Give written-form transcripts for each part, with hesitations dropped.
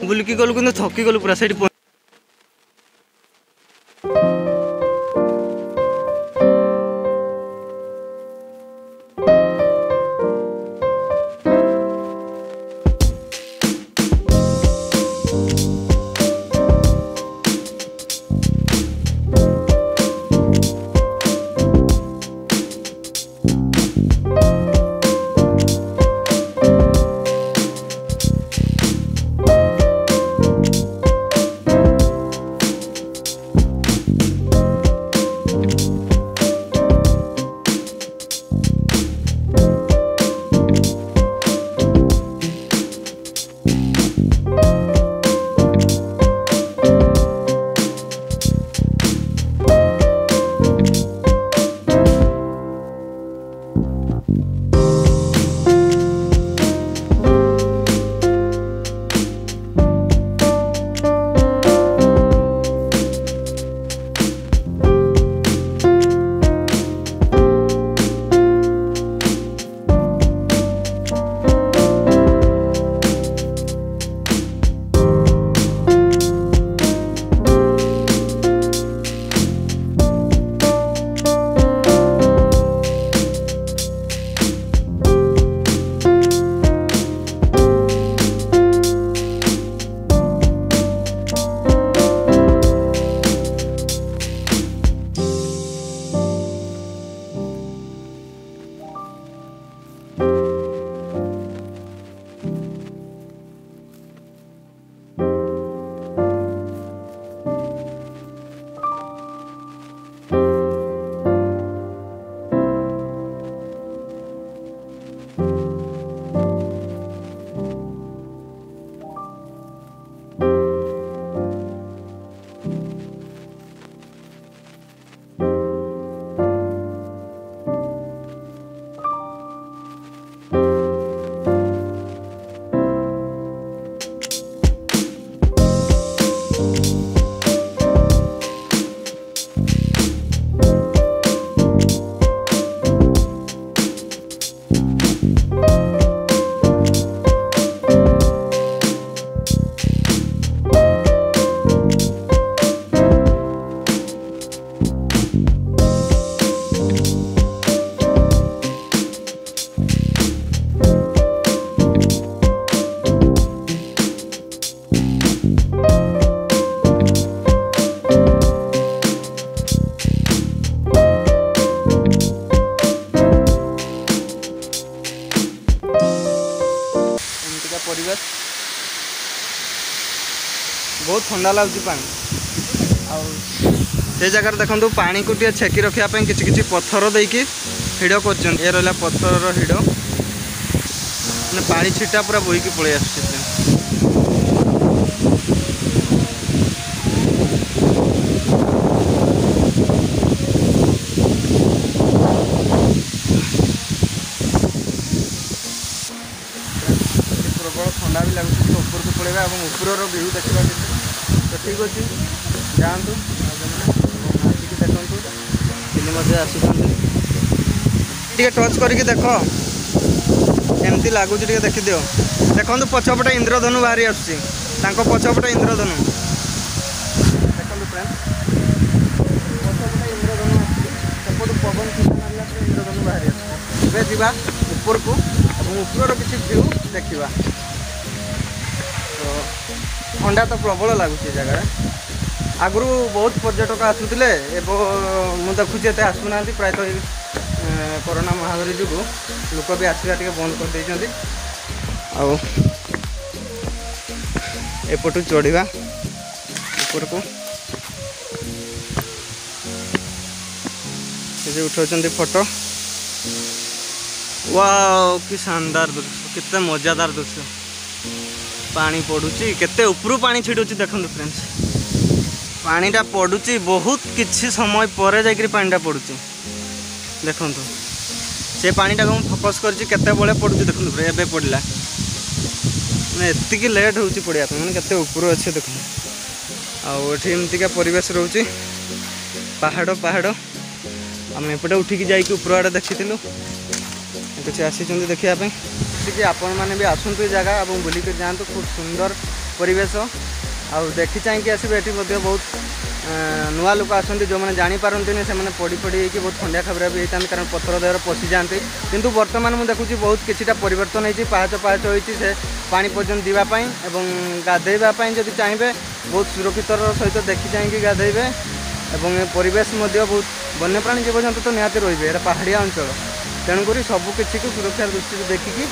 बुलिकी गलु कि थकी गलु पूरा से बहुत ठंडा लगुच पानी से जगह देखो पानी को टे छेकी रखापी किसी पत्थर देकी हिड़ कर रहा पत्थर हिड़ पानी छिटा पूरा बोईकी पलि आस प्रबल ठंडा भी लगुच तो ऊपर को पड़ेगा ऊपर व्यू देखा तो ठीक अच्छे जातु आसिक देखते आसुँच टच करके देख एमती लगुच देखीद देखो पछपटे इंद्रधनु बाहरी आसपटे इंद्रधनु देखो फ्रेंड पछपटे इंद्रधनु आसपट पवन मारा इंद्रधनु बाहरी आसवा ऊपर को ऊपर किसी व्यू देखा तो ठंडा तो प्रबल लगुच जगह आगु बहुत पर्यटक आसुले मुझे देखुची एत आसुना प्रायतः कोरोना महामारी जो लोक भी आसवा टे बंद कर देते एपटू चढ़ा ऊपर को उठाऊँ फोटो वाओ कि शानदार दृश्य कितने मजादार दृश्य पानी पड़ुची केते ऊपर पानी छिड़ुची देखो फ्रेंड्स पानीटा पड़ुची बहुत किसी समय पर जाकर पानीटा पड़ुची देखो से पानीटा को फोकस करते बड़े पड़ुची देखो एवं पड़ा मैंने एति लेट हो पड़ा मैंने केते ऊपर अच्छे देखो आमतिका परिवेश रोचे पहाड़ पहाड़ आम एपटे उठिकी जाइए ऊपर आड़े देखी किसी आसी देखापी आपण मैंने भी आसतु जगह और बुलिक जातु खूब सुंदर परिवेश आउ देखी चाहिए आसबे। ये बहुत नुआ लोक आसती जो मैंने जापारती से पड़ी पड़ी होती बहुत खंडिया खबरा भी होता कारण पथर देहर पशि जाती किंतु बर्तमान मुझे देखुची बहुत किसी परिवर्तन होती पाहाच पाहाच होती से पानी पर्यटन जावाई और गाधेवाई जब चाहिए बहुत सुरक्षित सहित देखी चाहिए गाधेबे और परिवेश बहुत वन्यप्राणी जीवजंतु तो निहाती रही है पहाड़िया अंचल तेणुक सबकि को सुरक्षा दृष्टि देखिकी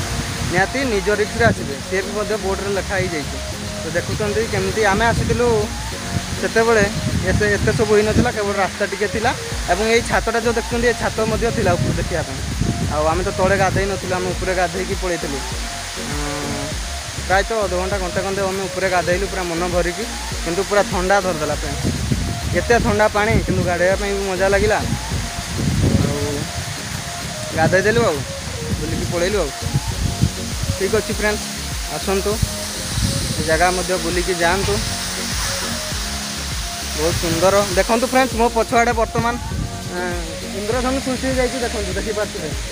निहाती निज रिक्स आसबे सी भी बोर्ड लिखाई जाइए। तो देखुं केमती आम आसीलु से एत सब हो ना केवल रास्ता टी ये छातटा जो देखते ये छात ऊपर देखा आम तो तले गाधे नुँ आम उपरे गाधे पलैलु प्रायतः अध घंटा घंटे घंटे आम उपरे गाधेलु पूरा मन भरिकी किंतु पूरा ठंडा धरदेला एत ठंडा पानी किंतु गाधेवाई भी मजा लगिला गाधेदेलु बुलिकी पलैलु ठीक अच्छे फ्रेंड्स आसतु जगह बुलिकी जातु बहुत सुंदर देखु फ्रेंड्स मो पछआड़े बर्तमान इंद्रधनु सृष्टि हो जाए देखो देखिपे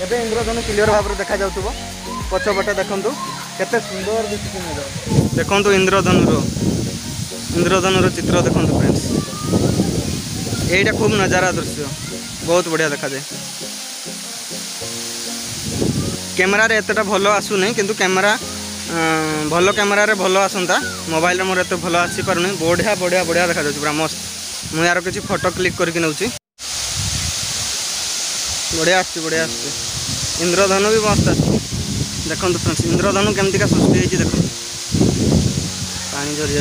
एवं इंद्रधनु क्लीयर भाव में देखा जाऊब पछपटे देखु केते सुंदर दिशुची देखु इंद्रधनुर चित्र देखु फ्रेंड्स यहीटा खूब नजारा दृश्य बहुत बढ़िया देखा जाए। कैमेरा रे एतटा भल आसुनी किंतु कैमेरा भल कैमेरा रे भल आसंता मोबाइल रे मोर एत भल आसी पारुनी बढ़िया बढ़िया बढ़िया देखा जाउछ पूरा मस्त। मु यार किसी फोटो क्लिक करके नउची बढ़िया आसुची इंद्रधनु भी मस्त आसुची देखो फ्रेंड्स इंद्रधनु केमती का सृष्टि होती देखो पानी झरी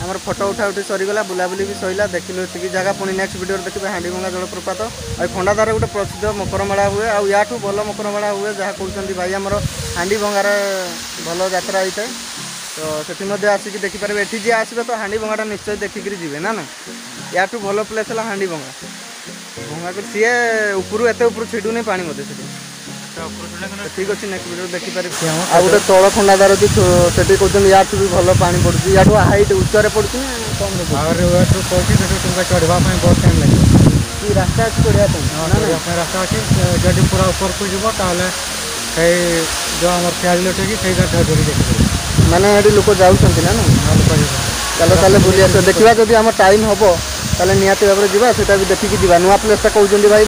आमर फोटो उठा उठी सरीगला बुलाबुली भी सैला देखिलु एतिकी जगह पुणी नेक्स्ट वीडियो देखिए हांडीभंगा जलप्रपात और खंडाधार गोटे प्रसिद्ध मकर मेला हुए आउ याठू भल मकर मेला हुए जहाँ कहते भाई आमर हांडीभंगार भल यात्रा होता है तो से आसिक देखिपारे एटी जी आसबे तो हांडीभंगाटा निश्चय देखिक जी ना ना याठू भल प्लेस है हांडीभंगा भंगा कर सी उपरू एत उपरू छिड़ूनी पानी मत ठीक अच्छे नेक्स्ट वीडियो देखिपारे आ गोटे तल खंडाधार अच्छी से कहते याठू भी भल पानी पड़ुଛି याठू हाइट उच्चरे पड़ुଛି कम चढ़वा बहुत टाइम लगे रास्ता अच्छी चढ़ा रास्ता अच्छी जब पूरा ऊपर को जीव ताले जो आम खेल कि देखिए माने ये लोक जाऊँ ना चलो ताले बुली आस देखा जब आम टाइम हम ताले निहाती भाव में जावा से भी देखिकी जावा नुआ प्लेसटा कहते भाई